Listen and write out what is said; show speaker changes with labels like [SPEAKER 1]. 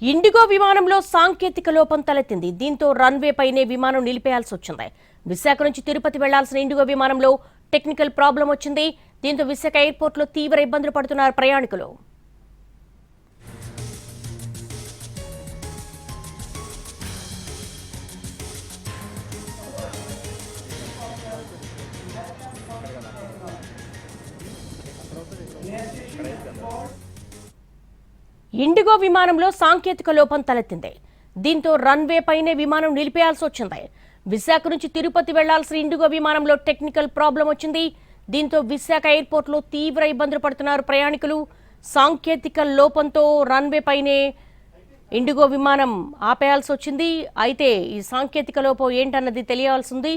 [SPEAKER 1] IndiGo విమానంలో సాంకేతిక లోపం తలెత్తింది. దీంతో రన్వే పైనే విమానం నిలిపేయాల్సి వచ్చింది. విశాఖ నుంచి తిరుపతి వెళ్లాల్సిన ఇండిగో విమానంలో టెక్నికల్ ప్రాబ్లం వచ్చింది. దీంతో విశాఖ ఎయిర్పోర్ట్లో తీవ్ర ఇబ్బందులు పడుతున్నారు ప్రయాణికులు. ఇండిగో విమానంలో సాంకేతిక లోపం తలెత్తింది. దీంతో రన్వే పైనే విమానం నిలిపేయాల్సి వచ్చింది. విశాఖ నుంచి తిరుపతి వెళ్లాల్సిన ఇండిగో విమానంలో టెక్నికల్ ప్రాబ్లం వచ్చింది. దీంతో విశాఖ ఎయిర్పోర్ట్లో తీవ్ర ఇబ్బందులు పడుతున్నారు ప్రయాణికులు. సాంకేతిక లోపంతో రన్వే పైనే ఇండిగో విమానం ఆపేయాల్సి వచ్చింది. అయితే ఈ సాంకేతిక లోపం ఏంటన్నది తెలియాల్సి ఉంది.